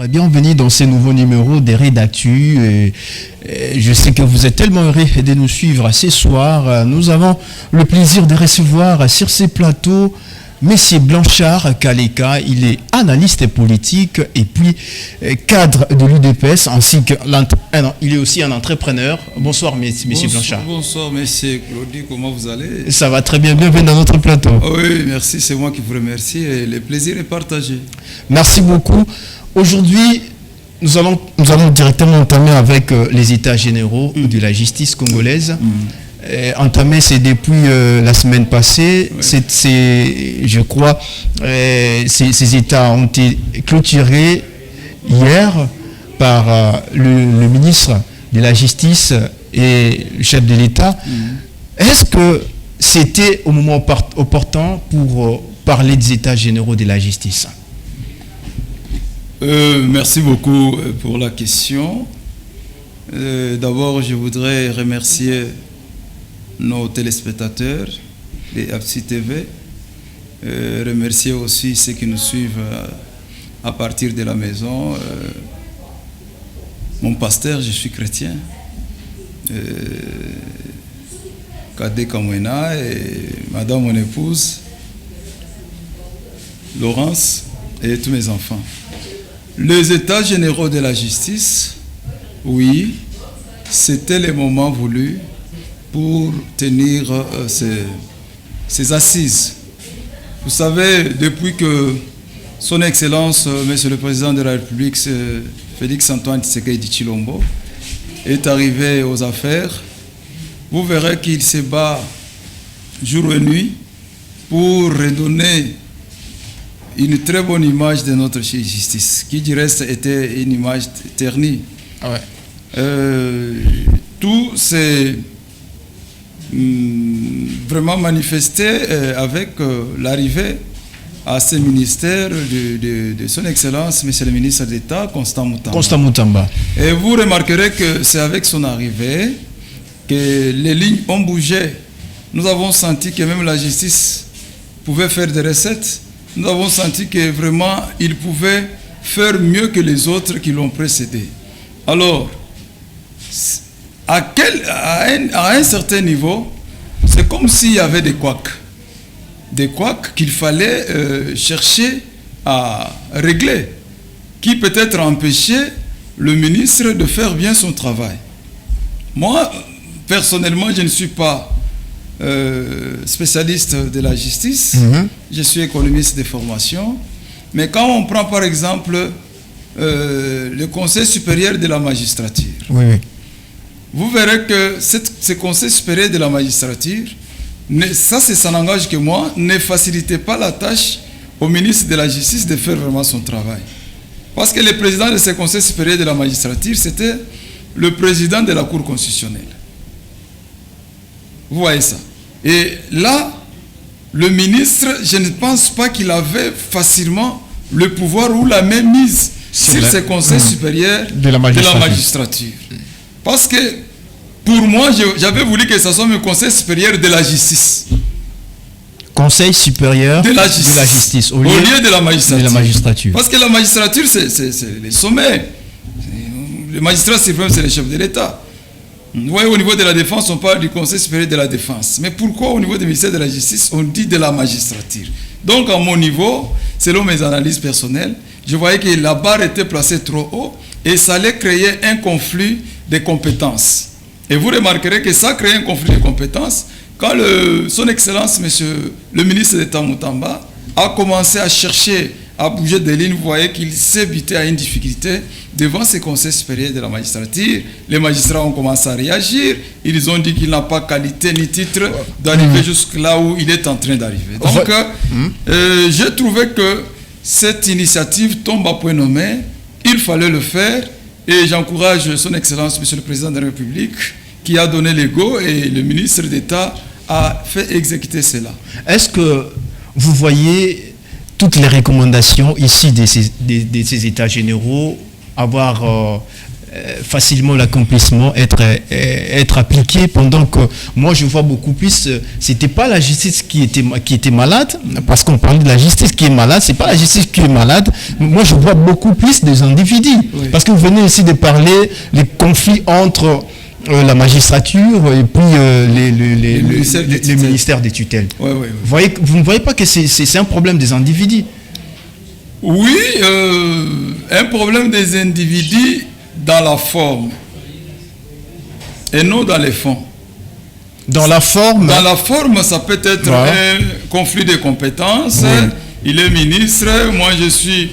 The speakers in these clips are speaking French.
Bienvenue dans ce nouveau numéro des Rédactu. Je sais que vous êtes tellement heureux de nous suivre ce soir. Nous avons le plaisir de recevoir sur ces plateaux Monsieur Blanchard Kaleka. Il est analyste politique et puis cadre de l'UDPS ainsi que il est aussi un entrepreneur. Bonsoir Monsieur Blanchard. Bonsoir Monsieur Claudie, comment vous allez? Ça va très bien, bienvenue dans notre plateau. Oui, merci, c'est moi qui vous remercie et le plaisir est partagé. Merci beaucoup. Aujourd'hui, nous allons directement entamer avec les états généraux de la justice congolaise. Entamé, c'est depuis la semaine passée. Je crois, ces états ont été clôturés hier par le ministre de la Justice et le chef de l'État. Est-ce que c'était au moment opportun pour parler des états généraux de la justice? Merci beaucoup pour la question. D'abord, je voudrais remercier nos téléspectateurs de APSI TV, remercier aussi ceux qui nous suivent à partir de la maison. Mon pasteur, je suis chrétien, Kadé Kamwena, et madame mon épouse, Laurence, et tous mes enfants. Les états généraux de la justice, oui, c'était le moment voulu pour tenir ces assises. Vous savez, depuis que son Excellence, Monsieur le Président de la République, Félix Antoine Tshisekedi Tshilombo, est arrivé aux affaires, vous verrez qu'il se bat jour et nuit pour redonner une très bonne image de notre justice, qui du reste était une image ternie. Ah ouais. Tout s'est vraiment manifesté avec l'arrivée à ce ministère de son Excellence, Monsieur le ministre d'État, Constant Mutamba. Et vous remarquerez que c'est avec son arrivée que les lignes ont bougé. Nous avons senti que même la justice pouvait faire des recettes. Nous avons senti que vraiment, il pouvait faire mieux que les autres qui l'ont précédé. Alors, à un certain niveau, c'est comme s'il y avait des couacs. Des couacs qu'il fallait chercher à régler, qui peut-être empêchaient le ministre de faire bien son travail. Moi, personnellement, je ne suis pas spécialiste de la justice, je suis économiste de formation, mais quand on prend par exemple le Conseil supérieur de la magistrature, vous verrez que ce Conseil supérieur de la magistrature, ça n'engage que moi, ne facilitait pas la tâche au ministre de la Justice de faire vraiment son travail. Parce que le président de ce Conseil supérieur de la magistrature, c'était le président de la Cour constitutionnelle. Vous voyez ça. Et là, le ministre, je ne pense pas qu'il avait facilement le pouvoir ou la même mise sur ce Conseil supérieur de la magistrature. Parce que, pour moi, j'avais voulu que ce soit le Conseil supérieur de la justice. Conseil supérieur de la justice, au lieu de la magistrature. Parce que la magistrature, c'est le sommet. Le magistrat suprême, c'est le chef de l'État. Vous voyez, au niveau de la défense, on parle du Conseil supérieur de la défense. Mais pourquoi au niveau du ministère de la Justice, on dit de la magistrature? Donc, à mon niveau, selon mes analyses personnelles, je voyais que la barre était placée trop haut et ça allait créer un conflit de compétences. Et vous remarquerez que ça crée un conflit de compétences quand son Excellence, Monsieur le ministre d'État Mutamba, a commencé à chercher à bouger des lignes. Vous voyez qu'il s'est buté à une difficulté devant ce Conseil supérieur de la magistrature. Les magistrats ont commencé à réagir. Ils ont dit qu'il n'a pas qualité ni titre d'arriver jusque là où il est en train d'arriver. Donc, j'ai trouvé que cette initiative tombe à point nommé. Il fallait le faire. Et j'encourage son Excellence, Monsieur le Président de la République, qui a donné l'ego, et le ministre d'État a fait exécuter cela. Est-ce que vous voyez toutes les recommandations ici de ces états généraux avoir facilement l'accomplissement être appliqué, pendant que moi je vois beaucoup plus, c'était pas la justice qui était malade, parce qu'on parlait de la justice qui est malade, c'est pas la justice qui est malade. Moi je vois beaucoup plus des individus, oui. Parce que vous venez ici de parler les conflits entre la magistrature et puis les ministères des tutelles. Ouais, ouais, ouais. Vous ne voyez pas que c'est un problème des individus? Oui, un problème des individus dans la forme et non dans les fonds. Dans la forme? Dans la forme, ça peut être un conflit de compétences. Oui. Il est ministre, moi je suis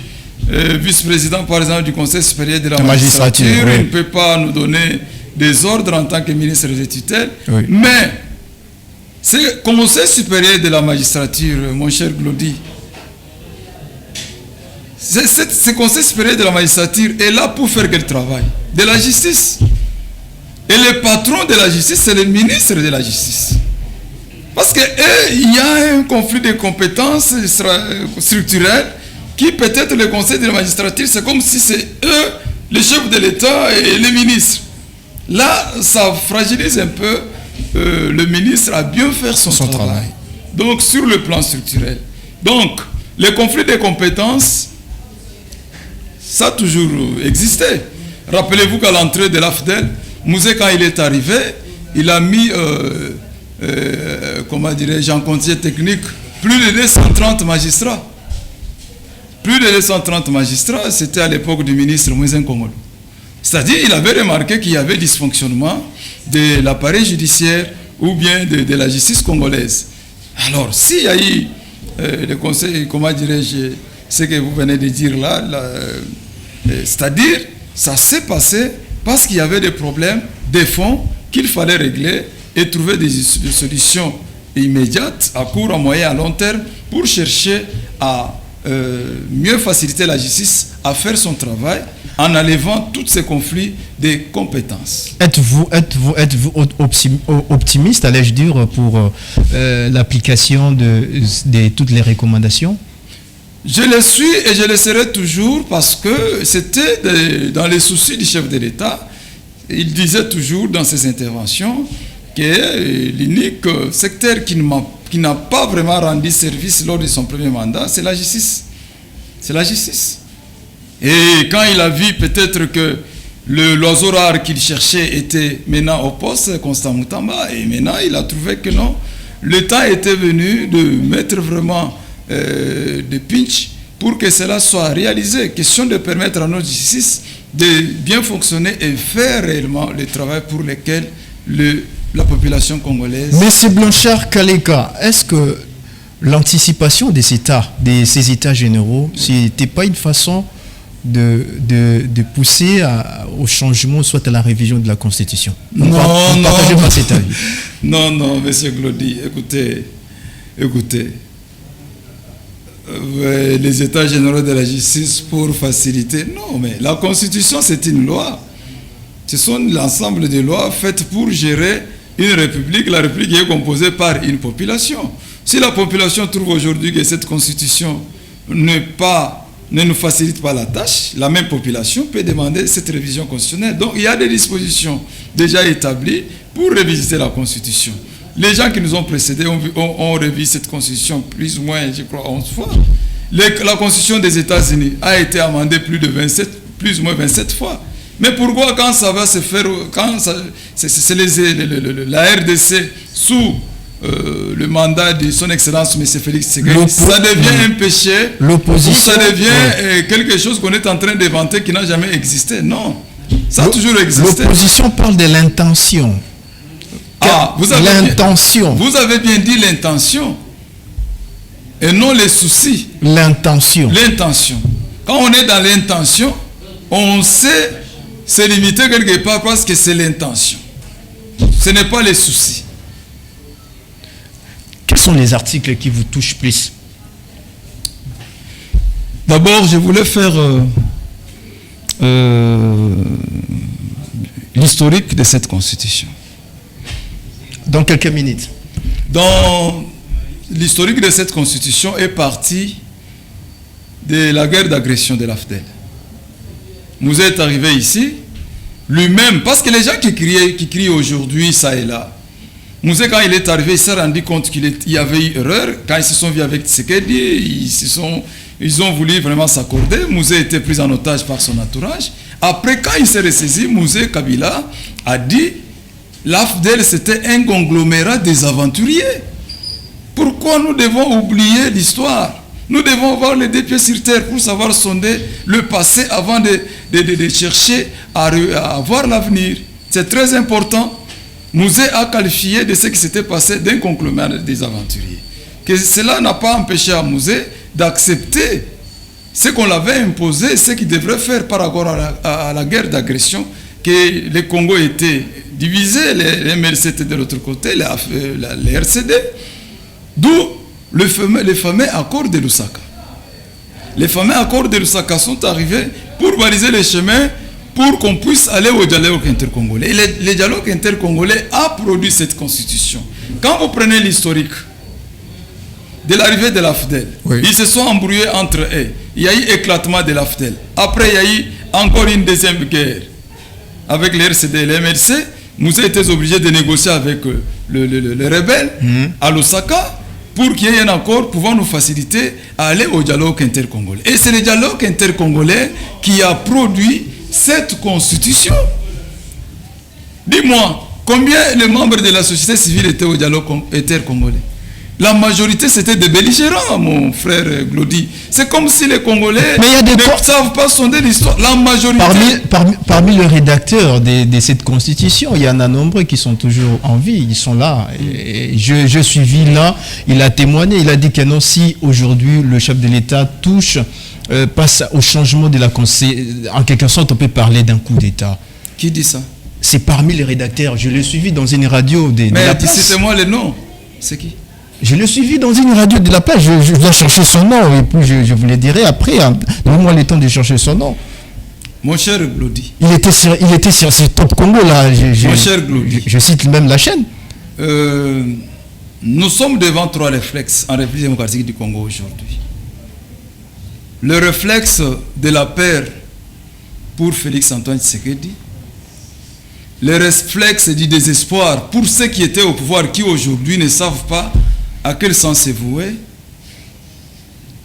vice-président par exemple du Conseil supérieur de la magistrature. Oui. Il ne peut pas nous donner des ordres en tant que ministre des tutelles. Oui. Mais c'est Conseil supérieur de la magistrature, mon cher Glody. Ce Conseil supérieur de la magistrature est là pour faire quel travail? De la justice. Et le patron de la justice, c'est le ministre de la justice. Parce qu'il y a un conflit de compétences structurelles qui peut-être le Conseil de la magistrature, c'est comme si c'est eux, les chefs de l'État et les ministres. Là, ça fragilise un peu le ministre à bien faire son travail. Donc, sur le plan structurel. Donc, les conflits de compétences, ça a toujours existé. Rappelez-vous qu'à l'entrée de l'AFDEL, Mouzé, quand il est arrivé, il a mis, comment dirais-je, en conseil technique, plus de 230 magistrats. Plus de 230 magistrats, c'était à l'époque du ministre Moïse Kongolo. C'est-à-dire, il avait remarqué qu'il y avait dysfonctionnement de l'appareil judiciaire ou bien de la justice congolaise. Alors, s'il y a eu le conseil, comment dirais-je, ce que vous venez de dire là, c'est-à-dire, ça s'est passé parce qu'il y avait des problèmes, des fonds qu'il fallait régler et trouver des solutions immédiates, à court, à moyen, à long terme, pour chercher à mieux faciliter la justice, à faire son travail, en enlevant tous ces conflits de compétences. Êtes-vous optimiste, allais-je dire, pour l'application de toutes les recommandations? Je le suis et je le serai toujours parce que c'était dans les soucis du chef de l'État. Il disait toujours dans ses interventions que l'unique secteur qui n'a pas vraiment rendu service lors de son premier mandat, c'est la justice. C'est la justice. Et quand il a vu peut-être que l'oiseau rare qu'il cherchait était maintenant au poste, Constant Moutamba, et maintenant il a trouvé que non, le temps était venu de mettre vraiment de pinch pour que cela soit réalisé. Question de permettre à notre justice de bien fonctionner et faire réellement le travail pour lequel la population congolaise... Monsieur Blanchard Kaleka, est-ce que l'anticipation de ces états généraux, c'était pas une façon de pousser au changement, soit à la révision de la Constitution? Partagez pas cet avis. Non, monsieur Glody, écoutez. Les états généraux de la justice pour faciliter. Non, mais la Constitution, c'est une loi. Ce sont l'ensemble des lois faites pour gérer une république. La république est composée par une population. Si la population trouve aujourd'hui que cette Constitution ne nous facilite pas la tâche, la même population peut demander cette révision constitutionnelle. Donc, il y a des dispositions déjà établies pour réviser la Constitution. Les gens qui nous ont précédés ont révisé cette Constitution plus ou moins, je crois, 11 fois. La Constitution des États-Unis a été amendée plus ou moins 27 fois. Mais pourquoi quand ça va se faire, c'est la RDC sous le mandat de son Excellence M. Félix Tshisekedi, ça devient un péché, ou ça devient quelque chose qu'on est en train d'inventer qui n'a jamais existé? Non, ça a toujours existé. L'opposition parle de l'intention. Vous avez bien dit l'intention et non les soucis. L'intention. Quand on est dans l'intention, on sait se limiter quelque part parce que c'est l'intention. Ce n'est pas les soucis. Quels sont les articles qui vous touchent plus? D'abord, je voulais faire l'historique de cette Constitution. Dans quelques minutes. Dans l'historique de cette Constitution est parti de la guerre d'agression de l'AFDEL. Vous êtes arrivé ici lui-même, parce que les gens qui crient aujourd'hui, ça et là, Mouzé, quand il est arrivé, il s'est rendu compte qu'il y avait eu erreur. Quand ils se sont vus avec Tshisekedi, ils ont voulu vraiment s'accorder. Mouzé était pris en otage par son entourage. Après, quand il s'est ressaisi, Mouzé Kabila a dit l'AFDEL, c'était un conglomérat des aventuriers. Pourquoi nous devons oublier l'histoire? Nous devons avoir les deux pieds sur terre pour savoir sonder le passé avant de chercher à voir l'avenir. C'est très important. Mouzé a qualifié de ce qui s'était passé d'un conglomérat des aventuriers. Que cela n'a pas empêché à Mouzé d'accepter ce qu'on l'avait imposé, ce qu'il devrait faire par rapport à la guerre d'agression, que le Congo était divisé, les MLC étaient de l'autre côté, les RCD, d'où les fameux accords de Lusaka. Les fameux accords de Lusaka sont arrivés pour baliser les chemins pour qu'on puisse aller au dialogue intercongolais. Et le dialogue intercongolais a produit cette constitution. Quand vous prenez l'historique de l'arrivée de l'AFDEL, oui, ils se sont embrouillés entre eux. Il y a eu éclatement de l'AFDEL. Après, il y a eu encore une deuxième guerre avec les RCD et les MLC. Nous avons été obligés de négocier avec les rebelles à Lusaka pour qu'il y ait un accord pouvant nous faciliter à aller au dialogue intercongolais. Et c'est le dialogue intercongolais qui a produit cette constitution. Dis-moi, combien de membres de la société civile étaient au dialogue intercongolais? La majorité, c'était des belligérants, mon frère Glody. C'est comme si les Congolais ne savent pas sonder l'histoire. La majorité... Parmi les rédacteurs de cette constitution, il y en a nombreux qui sont toujours en vie. Ils sont là. Et je suis là. Il a témoigné. Il a dit que non, si aujourd'hui le chef de l'État passe au changement de la constitution, en quelque sorte, on peut parler d'un coup d'État. Qui dit ça? C'est parmi les rédacteurs. Je l'ai suivi dans une radio de la place. Citez-moi les noms. C'est qui? Je l'ai suivi dans une radio de la place. Je dois chercher son nom et puis je vous le dirai après. Donnez-moi le temps de chercher son nom. Mon cher Glody. Il était sur ce Top Congo là. Mon cher Glody. Je cite même la chaîne. Nous sommes devant trois réflexes en République démocratique du Congo aujourd'hui. Le réflexe de la paix pour Félix Antoine Tshisekedi. Le réflexe du désespoir pour ceux qui étaient au pouvoir, qui aujourd'hui ne savent pas à quel sens se vouer.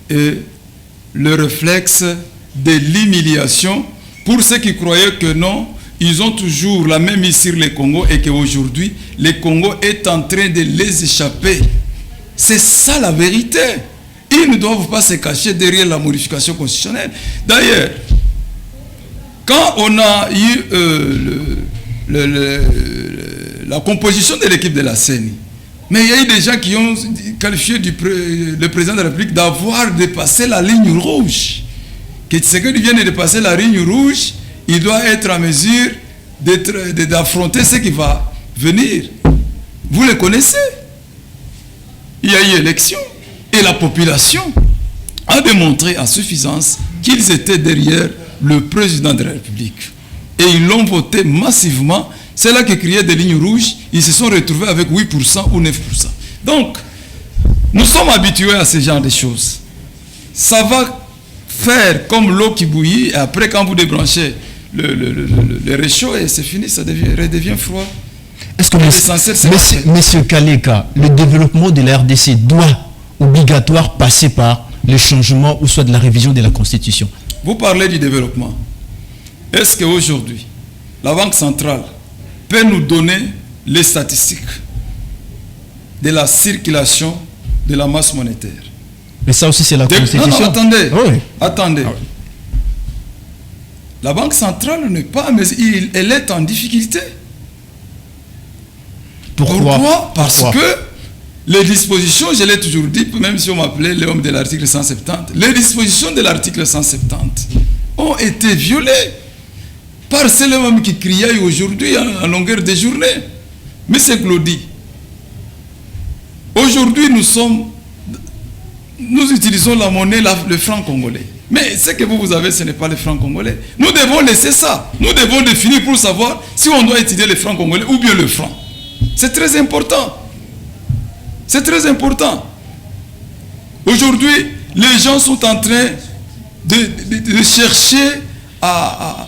Et le réflexe de l'humiliation pour ceux qui croyaient que non, ils ont toujours la même mise sur le Congo et qu'aujourd'hui, le Congo est en train de les échapper. C'est ça la vérité. Ils ne doivent pas se cacher derrière la modification constitutionnelle. D'ailleurs, quand on a eu la composition de l'équipe de la CENI, mais il y a eu des gens qui ont qualifié le président de la République d'avoir dépassé la ligne rouge. Que Tshisekedi vient de dépasser la ligne rouge, il doit être en mesure d'affronter ce qui va venir. Vous le connaissez. Il y a eu élection et la population a démontré à suffisance qu'ils étaient derrière le président de la République. Et ils l'ont voté massivement. C'est là qu'ils criaient des lignes rouges. Ils se sont retrouvés avec 8% ou 9%. Donc, nous sommes habitués à ce genre de choses. Ça va faire comme l'eau qui bouillit. Et après, quand vous débranchez le réchaud, et c'est fini, ça redevient froid. Est-ce que, monsieur Kaleka, le développement de la RDC doit obligatoirement passer par le changement ou soit de la révision de la Constitution? Vous parlez du développement. Est-ce qu'aujourd'hui, la Banque centrale peut nous donner les statistiques de la circulation de la masse monétaire? Mais ça aussi, c'est la Constitution. Non, attendez. Oui. Attendez. La Banque centrale n'est pas... Mais elle est en difficulté. Pourquoi? Parce que les dispositions, je l'ai toujours dit, même si on m'appelait l'homme de l'article 170, les dispositions de l'article 170 ont été violées par ceux-là qui criaient aujourd'hui en longueur de journée. Mais c'est Glody. Aujourd'hui, nous utilisons la monnaie, le franc congolais. Mais ce que vous avez, ce n'est pas le franc congolais. Nous devons laisser ça. Nous devons définir pour savoir si on doit utiliser le franc congolais ou bien le franc. C'est très important. C'est très important. Aujourd'hui, les gens sont en train de chercher à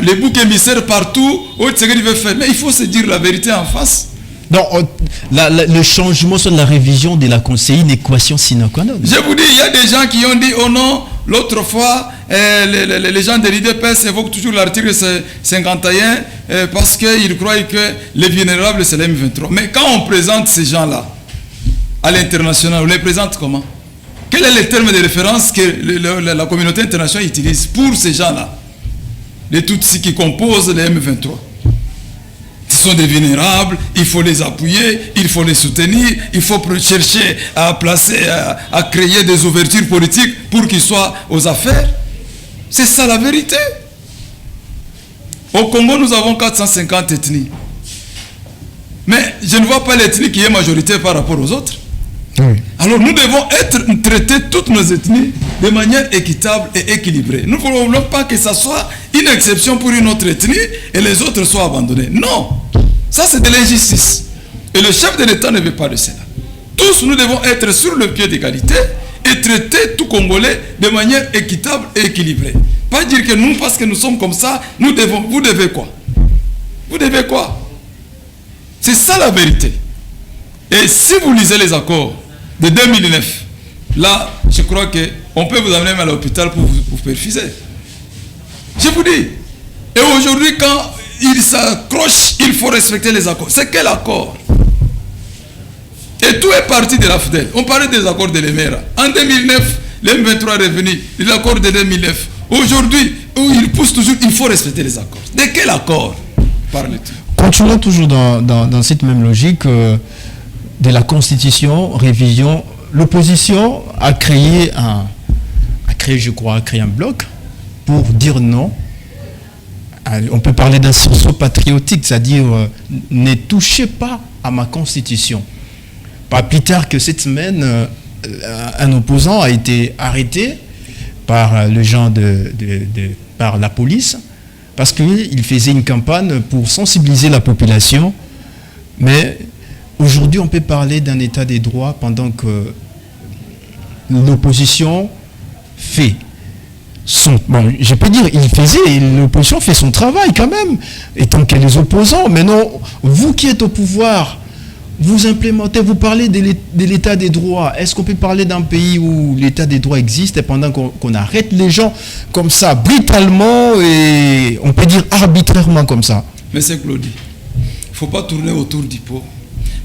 les boucs émissaires partout, ce qu'il veut faire. Mais il faut se dire la vérité en face. Donc, le changement sur la révision de la conseillère, une équation sine qua non. Je vous dis, il y a des gens qui ont dit, oh non, l'autre fois, les gens de l'IDPS évoquent toujours l'article 51 parce qu'ils croient que les vulnérables, c'est les M23. Mais quand on présente ces gens-là à l'international, on les présente comment? Quel est le terme de référence que la communauté internationale utilise pour ces gens-là? Les Tutsis qui composent les M23. Ce sont des vulnérables, il faut les appuyer, il faut les soutenir, il faut chercher à placer, à créer des ouvertures politiques pour qu'ils soient aux affaires. C'est ça la vérité. Au Congo, nous avons 450 ethnies. Mais je ne vois pas l'ethnie qui est majoritaire par rapport aux autres. Oui. Alors nous devons traiter toutes nos ethnies de manière équitable et équilibrée. Nous ne voulons pas que ça soit une exception pour une autre ethnie et les autres soient abandonnés. Non, ça c'est de l'injustice. Et le chef de l'État ne veut pas de cela. Tous nous devons être sur le pied d'égalité et traiter tout Congolais de manière équitable et équilibrée. Pas dire que nous, parce que nous sommes comme ça, vous devez quoi? Vous devez quoi? C'est ça la vérité. Et si vous lisez les accords de 2009, là, je crois qu'on peut vous amener à l'hôpital pour vous perfuser. Je vous dis. Et aujourd'hui, quand il s'accroche, il faut respecter les accords. C'est quel accord? Et tout est parti de la FDL. On parlait des accords de l'Emera. En 2009, l'M23 est revenu. L'accord de 2009. Aujourd'hui, où il pousse toujours, il faut respecter les accords. De quel accord parle-t-il? Continuons toujours dans cette même logique de la Constitution, révision. L'opposition a créé un bloc pour dire non. On peut parler d'un sursaut patriotique, c'est-à-dire ne touchez pas à ma Constitution. Pas plus tard que cette semaine, un opposant a été arrêté par les gens par la police parce qu'il faisait une campagne pour sensibiliser la population. Mais aujourd'hui, on peut parler d'un état des droits pendant que l'opposition fait son... Bon, je peux dire, l'opposition fait son travail quand même, étant qu'elle est opposants. Maintenant, vous qui êtes au pouvoir, vous implémentez, vous parlez de l'état des droits. Est-ce qu'on peut parler d'un pays où l'état des droits existe et pendant qu'on arrête les gens comme ça, brutalement et on peut dire arbitrairement comme ça? Monsieur Claudie, il ne faut pas tourner autour du pot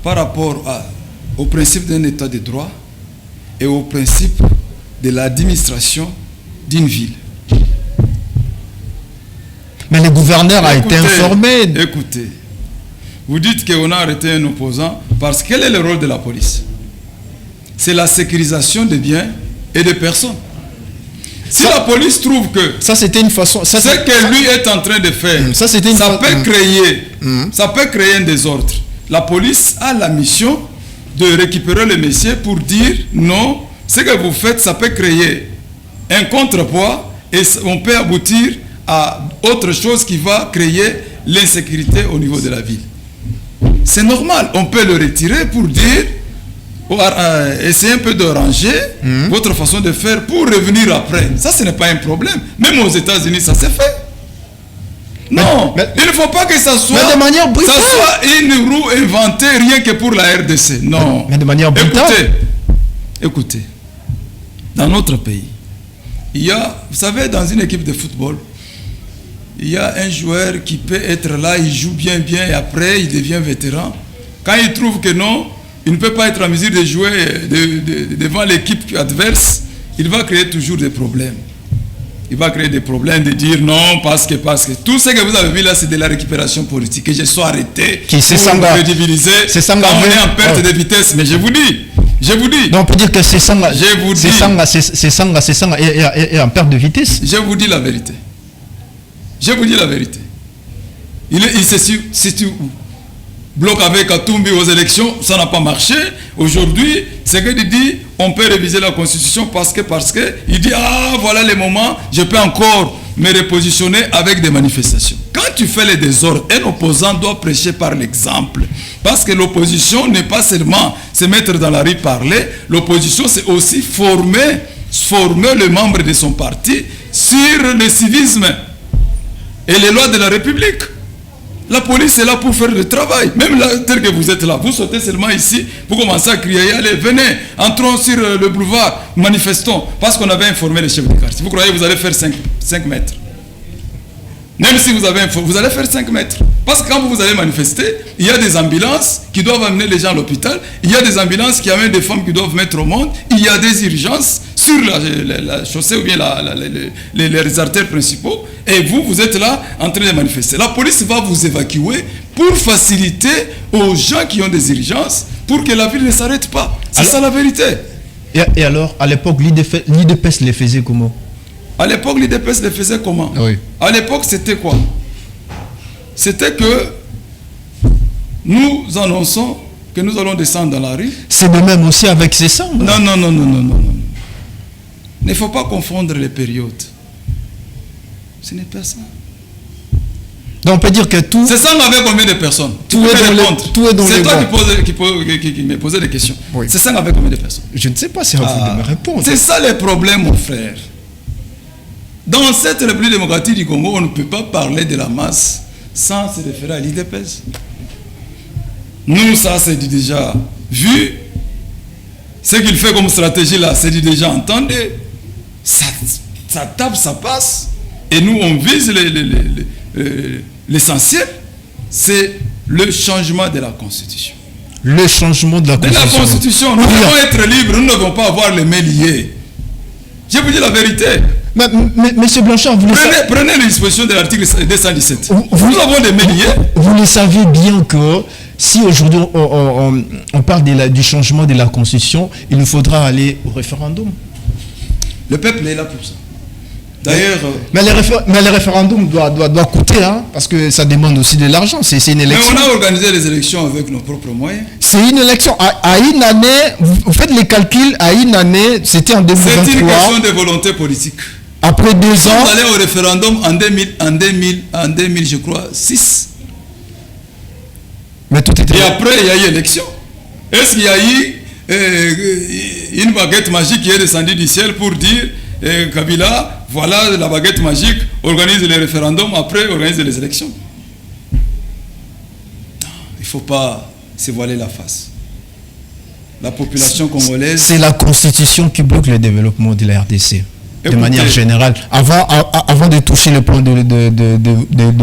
par rapport au principe d'un état de droit et au principe de l'administration d'une ville. Mais le gouverneur a été informé. Écoutez, vous dites qu'on a arrêté un opposant parce quel est le rôle de la police? C'est la sécurisation des biens et des personnes. Si la police trouve que ça c'était une façon, ce que lui est en train de faire, ça peut créer un désordre. La police a la mission de récupérer le messieurs pour dire non, ce que vous faites, ça peut créer un contrepoids et on peut aboutir à autre chose qui va créer l'insécurité au niveau de la ville. C'est normal, on peut le retirer pour dire, essayer un peu de ranger votre façon de faire pour revenir après. Ça, ce n'est pas un problème. Même aux États-Unis, ça s'est fait. Non, il ne faut pas que ça soit, de manière brutale. Ça soit une roue inventée rien que pour la RDC. Non. Mais de manière brutale. Écoutez, dans notre pays, il y a, vous savez, dans une équipe de football, il y a un joueur qui peut être là, il joue bien et après il devient vétéran. Quand il trouve que non, il ne peut pas être en mesure de jouer devant l'équipe adverse, il va créer toujours des problèmes. Il va créer des problèmes de dire non parce que tout ce que vous avez vu là c'est de la récupération politique et je suis arrêté pour crédibiliser quand on est en perte de vitesse. Mais je vous dis donc on peut dire que c'est Sanga et en perte de vitesse. Je vous dis la vérité. Il se situe où? Bloc avec Katumbi aux élections, ça n'a pas marché. Aujourd'hui, c'est qu'il dit on peut réviser la Constitution parce que il dit voilà les moments, je peux encore me repositionner avec des manifestations. Quand tu fais les désordres, un opposant doit prêcher par l'exemple. Parce que l'opposition n'est pas seulement se mettre dans la rue parler, l'opposition c'est aussi former les membres de son parti sur le civisme. et les lois de la République. La police est là pour faire le travail. Même là, tel que vous êtes là, vous sautez seulement ici, vous commencez à crier, allez, venez, entrons sur le boulevard, manifestons, parce qu'on avait informé les chefs de quartier. Vous croyez que vous allez faire 5 mètres? Même si vous avez informé, vous allez faire 5 mètres. Parce que quand vous allez manifester, il y a des ambulances qui doivent amener les gens à l'hôpital, il y a des ambulances qui amènent des femmes qui doivent mettre au monde, il y a des urgences sur la chaussée ou bien les artères principaux, et vous êtes là en train de manifester. La police va vous évacuer pour faciliter aux gens qui ont des urgences, pour que la ville ne s'arrête pas. C'est ça la vérité. Et alors, à l'époque, l'IDPS les faisait comment? À l'époque, l'IDPS les faisait comment? Oui. À l'époque, c'était quoi? C'était que nous annonçons que nous allons descendre dans la rue. C'est de même aussi avec ces sangs. Non. Il ne faut pas confondre les périodes. Ce n'est pas ça. Donc on peut dire que tout... C'est ça, on avait combien de personnes? Tout est dans C'est toi qui me posais des questions. Oui. C'est ça, on avait combien de personnes? Je ne sais pas, c'est à vous de me répondre. C'est ça les problèmes, mon frère. Dans cette République démocratique du Congo, on ne peut pas parler de la masse sans se référer à l'IDPS. Nous, ça, c'est déjà vu. Ce qu'il fait comme stratégie là, c'est déjà entendu. Ça tape, ça passe. Et nous, on vise l'essentiel, c'est le changement de la Constitution. Le changement de la Constitution. De la Constitution. Nous devons être libres, nous ne devons pas avoir les mains liées. Je vous dis la vérité. Mais Monsieur Blanchard, prenez les dispositions de l'article 217. Nous avons des mains liées. Vous le savez bien que si aujourd'hui on parle du changement de la Constitution, il nous faudra aller au référendum. Le peuple est là pour ça. D'ailleurs... Mais le référendum doit coûter, hein, parce que ça demande aussi de l'argent. C'est une élection. Mais on a organisé les élections avec nos propres moyens. C'est une élection. À une année, vous faites les calculs, à une année, c'était en 2023. C'est une question de volonté politique. Après 2 ans... On allait au référendum en 2000, je crois, 6. Mais tout était... Et après, il y a eu élection. Est-ce qu'il y a eu une baguette magique qui est descendue du ciel pour dire Kabila, voilà la baguette magique, organise les référendums, après organise les élections? Non, il ne faut pas se voiler la face. La population congolaise... C'est la Constitution qui bloque le développement de la RDC. De manière générale, avant de toucher le point de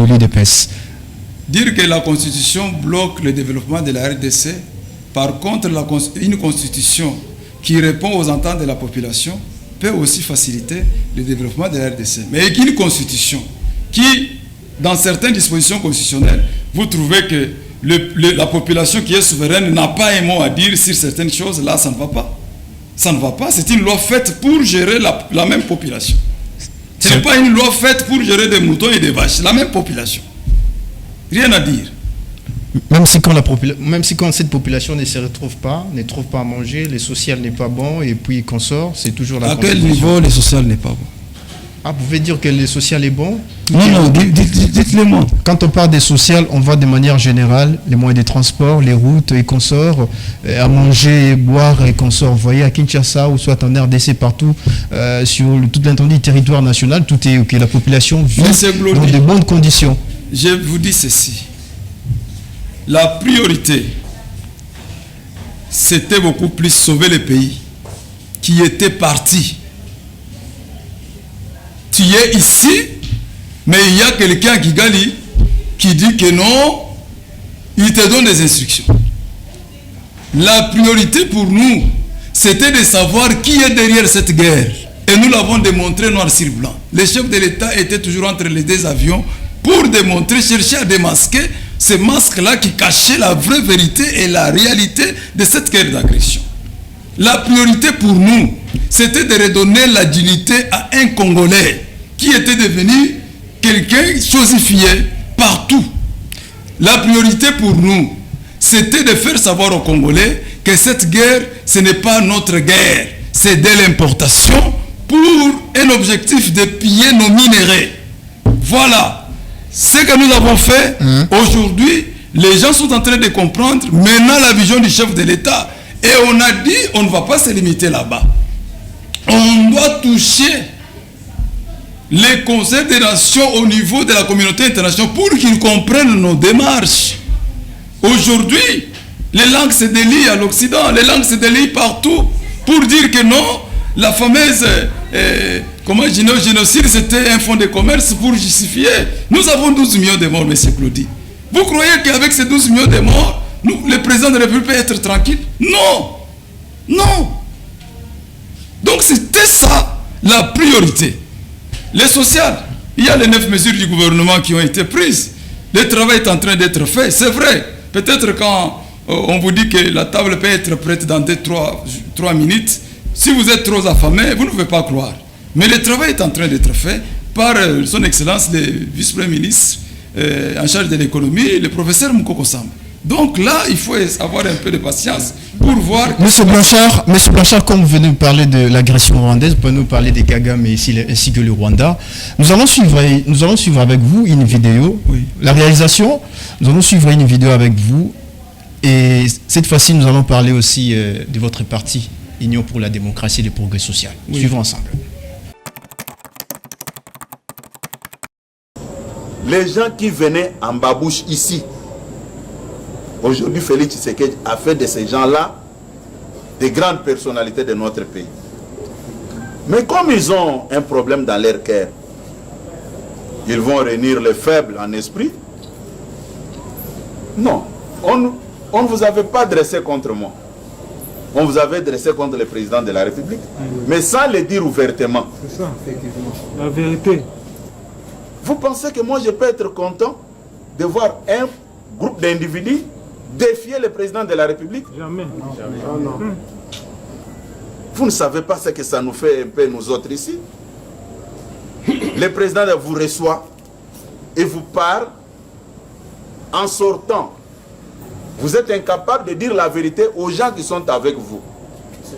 l'IDPS. Dire que la Constitution bloque le développement de la RDC, par contre, une Constitution qui répond aux attentes de la population peut aussi faciliter le développement de la RDC. Mais une Constitution qui, dans certaines dispositions constitutionnelles, vous trouvez que la population qui est souveraine n'a pas un mot à dire sur certaines choses, là, ça ne va pas. Ça ne va pas, c'est une loi faite pour gérer la même population. Ce n'est pas une loi faite pour gérer des moutons et des vaches, la même population. Rien à dire. Même si quand cette population ne se retrouve pas, ne trouve pas à manger, le social n'est pas bon, et puis qu'on sort, c'est toujours la Constitution. À quel niveau le social n'est pas bon? Ah, vous pouvez dire que le social est bon? Non, dites-le-moi. Quand on parle des sociales, on voit de manière générale les moyens de transport, les routes et consorts, à manger, boire et consorts. Vous voyez, à Kinshasa ou soit en RDC, partout, sur tout l'entendu du territoire national, tout est ok. La population vit dans de bonnes conditions. Je vous dis ceci. La priorité, c'était beaucoup plus sauver le pays qui était parti. Tu es ici, mais il y a quelqu'un qui Kigali qui dit que non, il te donne des instructions. La priorité pour nous, c'était de savoir qui est derrière cette guerre. Et nous l'avons démontré noir sur blanc. Les chefs de l'État étaient toujours entre les deux avions pour démontrer, chercher à démasquer ces masques-là qui cachaient la vraie vérité et la réalité de cette guerre d'agression. La priorité pour nous, c'était de redonner la dignité à un Congolais qui était devenu quelqu'un chosifié partout. La priorité pour nous, c'était de faire savoir aux Congolais que cette guerre, ce n'est pas notre guerre, c'est de l'importation pour un objectif de piller nos minéraux. Voilà ce que nous avons fait. Aujourd'hui, les gens sont en train de comprendre maintenant la vision du chef de l'État. Et on a dit, on ne va pas se limiter là-bas. On doit toucher les conseils des nations au niveau de la communauté internationale pour qu'ils comprennent nos démarches. Aujourd'hui, les langues se délient à l'Occident, les langues se délient partout pour dire que non, la fameuse génocide, c'était un fonds de commerce pour justifier. Nous avons 12 millions de morts, M. Claudie. Vous croyez qu'avec ces 12 millions de morts, le président de la République peut être tranquille? Non. Non. Donc c'était ça la priorité. Les sociales, il y a les 9 mesures du gouvernement qui ont été prises. Le travail est en train d'être fait, c'est vrai. Peut-être quand on vous dit que la table peut être prête dans 3 minutes, si vous êtes trop affamé, vous ne pouvez pas croire. Mais le travail est en train d'être fait par son Excellence le vice-premier ministre en charge de l'économie, le professeur Moukoko Samba. Donc là, il faut avoir un peu de patience pour voir... Monsieur Blanchard, comme vous venez de parler de l'agression rwandaise, vous pouvez nous parler des Kagame ainsi que le Rwanda. Nous allons suivre avec vous une vidéo. Oui. La réalisation, nous allons suivre une vidéo avec vous. Et cette fois-ci, nous allons parler aussi de votre parti, Union pour la démocratie et le progrès social. Oui. Suivons ensemble. Les gens qui venaient en babouche ici, aujourd'hui Félix Tshisekedi a fait de ces gens-là des grandes personnalités de notre pays. Mais comme ils ont un problème dans leur cœur, ils vont réunir les faibles en esprit. Non, on ne vous avait pas dressé contre moi. On vous avait dressé contre le président de la République, mais sans le dire ouvertement. C'est ça, effectivement. La vérité. Vous pensez que moi je peux être content de voir un groupe d'individus défier le président de la République? Jamais. Ah, non. Vous ne savez pas ce que ça nous fait un peu nous autres ici. Le président vous reçoit et vous parle en sortant. Vous êtes incapable de dire la vérité aux gens qui sont avec vous.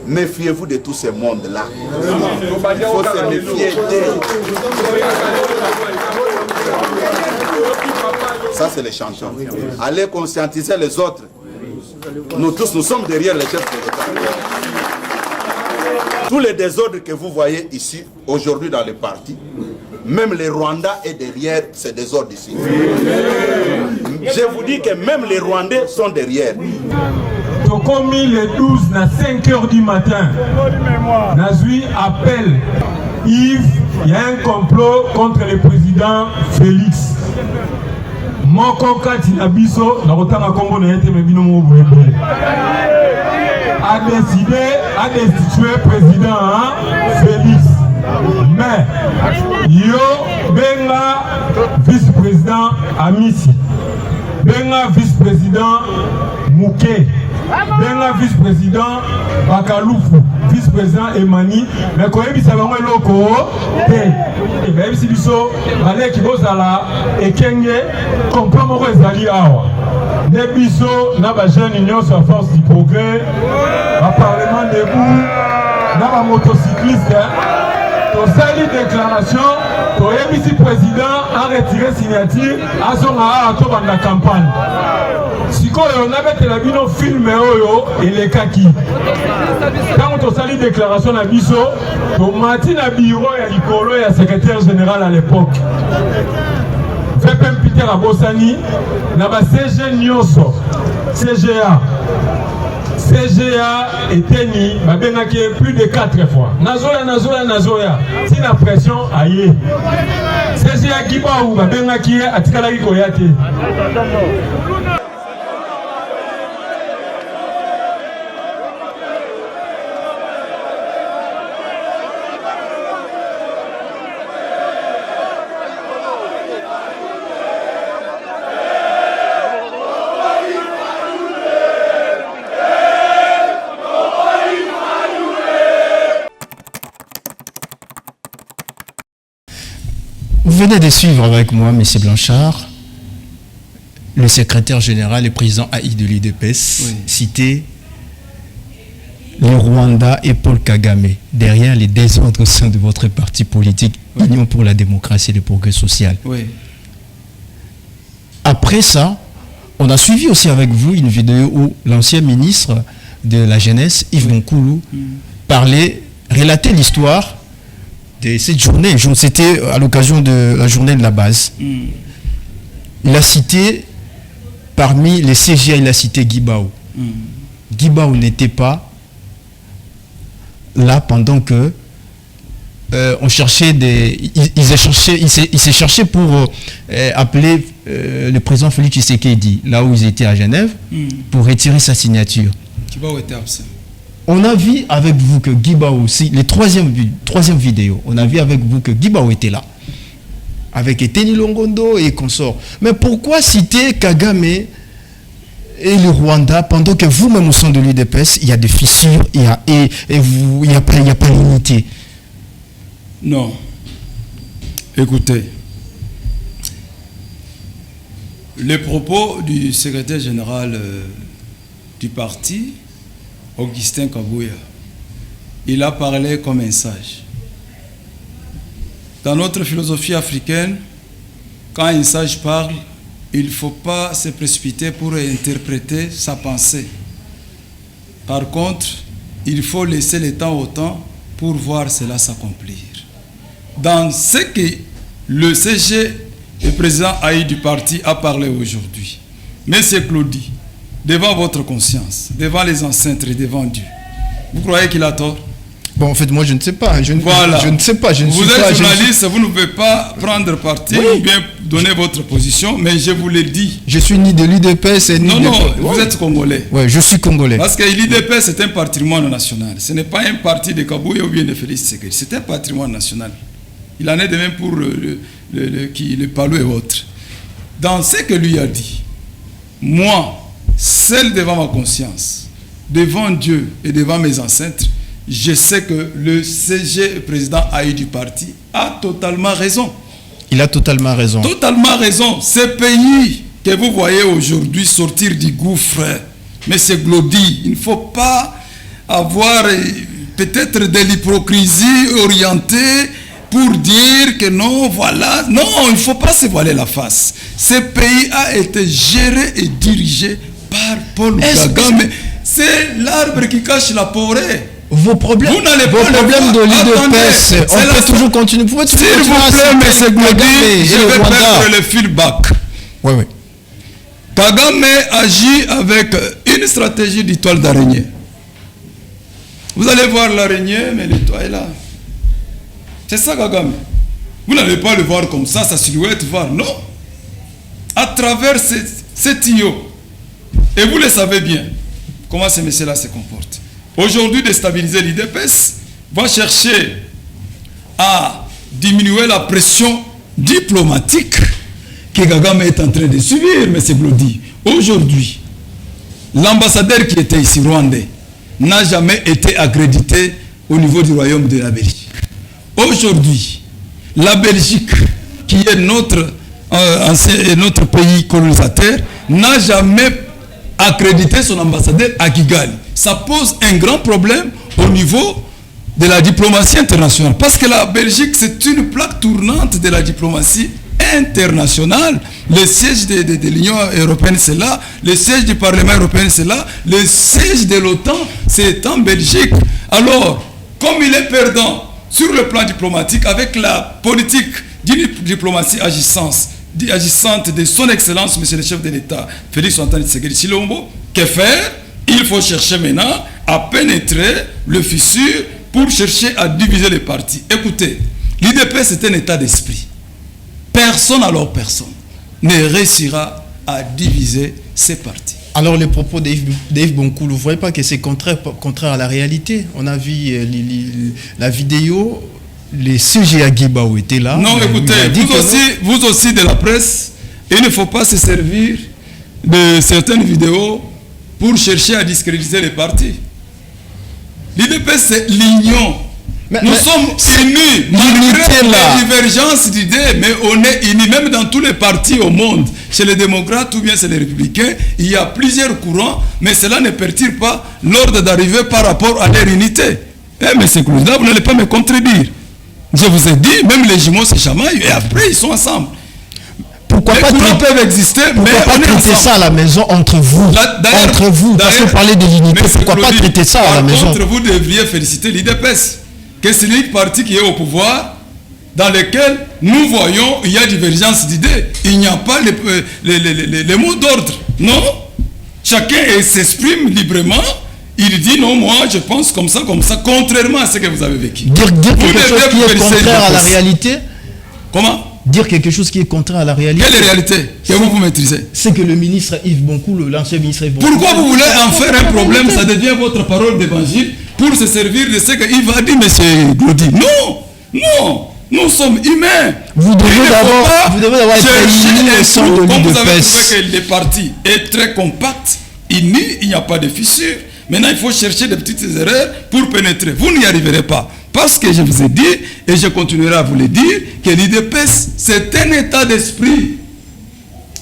Méfiez-vous de tout ce monde-là. Il faut se méfier d'eux. Ça, c'est les chanteurs. Allez conscientiser les autres. Nous tous, nous sommes derrière les chefs de l'État. Tous les désordres que vous voyez ici, aujourd'hui dans le parti, même les Rwandais est derrière ces désordres ici. Je vous dis que même les Rwandais sont derrière. Tokomi le 12 à 5 h du matin. Nazui appelle Yves, il y a un complot contre le président Félix. Moko kati na biso na kotanga Congo na yete mebino mo boyebe. A décidé à destituer président Félix. Mais yo benga vice-président Amisi. Benga vice-président Mouké. Benga vice-président Bakaloufu, vice-président Emani, mais quand il s'est vraiment loco, et bien si biso, allez qui bosse à la et Kenge, comprend mon rézali awa. Ne biso, n'a pas jeune union sur force du progrès, un parlement debout, n'a pas motocycliste. Pour cette déclaration, pour le président a retiré signature à son à la campagne. Si on avait la bino film et les kaki. Quand on sali déclaration à biso, pour Martina Biro et Nicolo et secrétaire général à l'époque. Fepem Peter Abosani, n'a pas CG Nyoso, CGA. CGA et Teni, qui est plus de 4 fois. Nazoya. Si la pression aïe. CGA qui va où qui est à Tikalaki Koyate. Vous venez de suivre avec moi, M. Blanchard, le secrétaire général et président AI de l'UDPS, oui, cité le Rwanda et Paul Kagame, derrière les désordres au sein de votre parti politique, oui, Union pour la démocratie et le progrès social. Oui. Après ça, on a suivi aussi avec vous une vidéo où l'ancien ministre de la Jeunesse, Yves Nkoulou, relatait l'histoire cette journée. C'était à l'occasion de la journée de la base. Il a cité, parmi les CGA, il a cité Guibao. Guibao n'était pas là pendant que on cherchait il s'est cherché pour appeler le président Félix Tshisekedi, là où ils étaient à Genève, pour retirer sa signature. Guibao était absent. On a vu avec vous que Guibao aussi, les troisième vidéo, on a vu avec vous que Guibao était là, avec Eteni Longondo et consorts. Mais pourquoi citer Kagame et le Rwanda pendant que vous-même au sein de l'UDPS, il y a des fissures, il n'y a pas l'unité? Non. Écoutez, les propos du secrétaire général du parti, Augustin Kabouya, il a parlé comme un sage. Dans notre philosophie africaine, quand un sage parle, il ne faut pas se précipiter pour interpréter sa pensée. Par contre, il faut laisser le temps au temps pour voir cela s'accomplir. Dans ce que le CG, le président Haï du parti, a parlé aujourd'hui, Monsieur Claudie, devant votre conscience, devant les ancêtres et devant Dieu, vous croyez qu'il a tort? Bon, en fait, moi, je ne sais pas. Je ne sais pas. Vous êtes journaliste, vous ne pouvez pas prendre parti ou bien donner votre position, mais je vous l'ai dit. Je suis ni de l'UDPS ni Non, vous êtes congolais. Oui, je suis congolais. Parce que l'UDPS, c'est un patrimoine national. Ce n'est pas un parti de Kabouya ou bien de Félix Tshisekedi. C'est un patrimoine national. Il en est de même pour le Palou et autres. Dans ce que lui a dit, moi, seul devant ma conscience, devant Dieu et devant mes ancêtres, je sais que le CG, président Haï du parti, a totalement raison. Il a totalement raison. Totalement raison. Ce pays que vous voyez aujourd'hui sortir du gouffre, mais c'est Glody. Il ne faut pas avoir peut-être de l'hypocrisie orientée pour dire que non, voilà. Non, il ne faut pas se voiler la face. Ce pays a été géré et dirigé par Paul Kagame. C'est l'arbre qui cache la forêt. Vos problèmes, vous n'allez vos pas problèmes de l'UDPS, on peut toujours continuer. Vous pouvez toujours continuer à citer Kagame. Je vais perdre le feedback. Oui, oui. Kagame agit avec une stratégie d'étoile d'araignée. Vous allez voir l'araignée, mais l'étoile est là. C'est ça Kagame. Vous n'allez pas le voir comme ça, sa silhouette voir. Non. À travers ces tuyaux. Et vous le savez bien. Comment ces messieurs-là se comportent. Aujourd'hui, déstabiliser l'UDPS va chercher à diminuer la pression diplomatique que Kagame est en train de subir, M. Glody. Aujourd'hui, l'ambassadeur qui était ici, rwandais, n'a jamais été accrédité au niveau du royaume de la Belgique. Aujourd'hui, la Belgique, qui est notre pays colonisateur, n'a jamais accrédité son ambassadeur à Kigali. Ça pose un grand problème au niveau de la diplomatie internationale. Parce que la Belgique, c'est une plaque tournante de la diplomatie internationale. Le siège de l'Union européenne, c'est là. Le siège du Parlement européen, c'est là. Le siège de l'OTAN, c'est en Belgique. Alors, comme il est perdant sur le plan diplomatique, avec la politique d'une diplomatie agissante de son excellence, monsieur le chef de l'État, Félix Antoine Tshisekedi Tshilombo, que faire? Il faut chercher maintenant à pénétrer le fissure pour chercher à diviser les partis. Écoutez, l'UDPS c'est un état d'esprit. Personne, alors personne, ne réussira à diviser ces partis. Alors les propos d'Yves Bonkoulou, vous ne voyez pas que c'est contraire à la réalité? On a vu la vidéo, les CGA Guibao étaient là. Non, écoutez, vous aussi de la presse, il ne faut pas se servir de certaines vidéos pour chercher à discréditer les partis. L'UDPS, c'est l'union. Nous sommes unis, malgré les divergences d'idées, mais on est unis, même dans tous les partis au monde. Chez les démocrates ou bien chez les républicains, il y a plusieurs courants, mais cela ne perturbe pas l'ordre d'arriver par rapport à leur unité. Eh, mais c'est là, vous n'allez pas me contredire. Je vous ai dit, même les jumeaux se chamaillent et après ils sont ensemble. Pourquoi les pas peuvent exister, mais pas traiter ça à la maison entre vous? Entre vous, parce que vous parlez de l'unité, pourquoi pas traiter ça à la maison? Contre vous devriez féliciter l'UDPS. que c'est l'unique parti qui est au pouvoir dans lequel nous voyons il y a divergence d'idées. Il n'y a pas les mots d'ordre. Non. Chacun s'exprime librement. Il dit non, moi je pense comme ça, contrairement à ce que vous avez vécu. Dire quelque chose qui est contraire à la réalité. Comment? Dire quelque chose qui est contraire à la réalité. Quelle réalité que vous maîtrisez? C'est que le ministre Yves Bonkou, l'ancien ministre Yves Bonkou... Pourquoi vous voulez en faire un problème? Ça devient votre parole d'évangile pour se servir de ce qu'il va dire, M. Glody. Non, non, nous sommes humains. Vous devez d'abord être au sein de comme vous avez trouvé que les partis est très compact, il n'y a pas de fissure. Maintenant, il faut chercher des petites erreurs pour pénétrer. Vous n'y arriverez pas. Parce que je vous ai dit, et je continuerai à vous le dire, que l'IDPS, c'est un état d'esprit.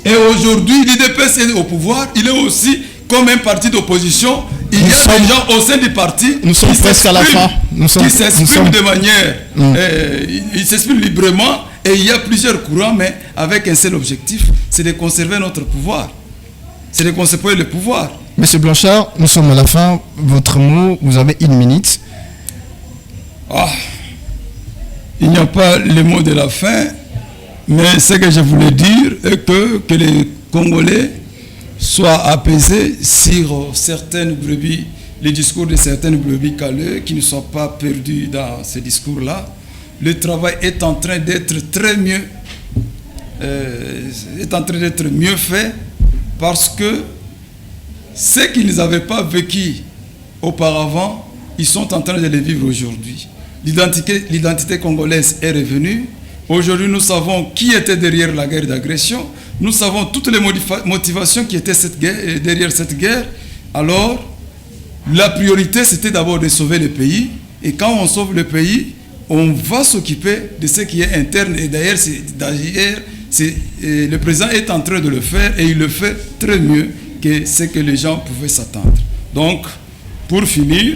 Et aujourd'hui, l'IDPS est au pouvoir, il est aussi comme un parti d'opposition. Il y a des gens au sein du parti qui s'expriment de manière... ils s'expriment librement, et il y a plusieurs courants, mais avec un seul objectif, c'est de conserver notre pouvoir. C'est de conserver le pouvoir. Monsieur Blanchard, nous sommes à la fin. Votre mot, vous avez 1 minute. Il n'y a pas le mot de la fin, mais ce que je voulais dire est que les Congolais soient apaisés sur certaines brebis, les discours de certaines brebis calées, qui ne soient pas perdus dans ces discours-là. Le travail est en train d'être très mieux, fait, parce que ce qu'ils n'avaient pas vécu auparavant, ils sont en train de le vivre aujourd'hui. L'identité congolaise est revenue. Aujourd'hui, nous savons qui était derrière la guerre d'agression. Nous savons toutes les motivations qui étaient derrière cette guerre. Alors, la priorité, c'était d'abord de sauver le pays. Et quand on sauve le pays, on va s'occuper de ce qui est interne. Et d'ailleurs, le président est en train de le faire et il le fait très mieux que ce que les gens pouvaient s'attendre. Donc, pour finir,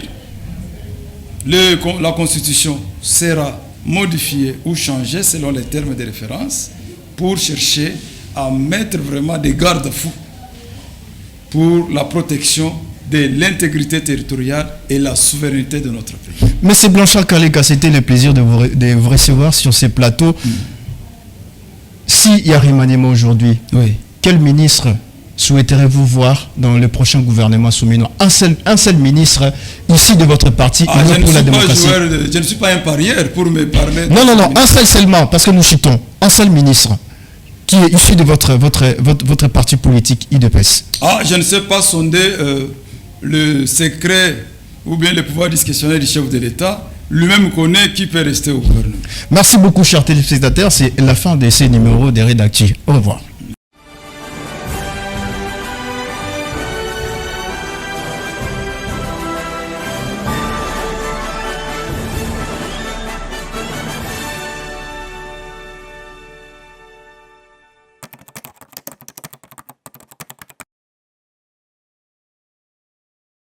la Constitution sera modifiée ou changée selon les termes de référence pour chercher à mettre vraiment des garde-fous pour la protection de l'intégrité territoriale et la souveraineté de notre pays. Monsieur Blanchard Kaleka, c'était le plaisir de vous recevoir sur ces plateaux. S'il y a remaniement aujourd'hui, quel ministre souhaiterez-vous voir dans le prochain gouvernement Soumino? Un seul ministre ici de votre parti pour la démocratie. Je ne suis pas un parieur pour me parler. Non, un seul seulement, parce que nous chutons. Un seul ministre qui est issu de votre parti politique, IDPS. Je ne sais pas sonder le secret ou bien le pouvoir discrétionnaire du chef de l'État. Lui-même connaît qui peut rester au gouvernement. Merci beaucoup, chers téléspectateurs. C'est la fin de ces numéros des Rédactus. Au revoir.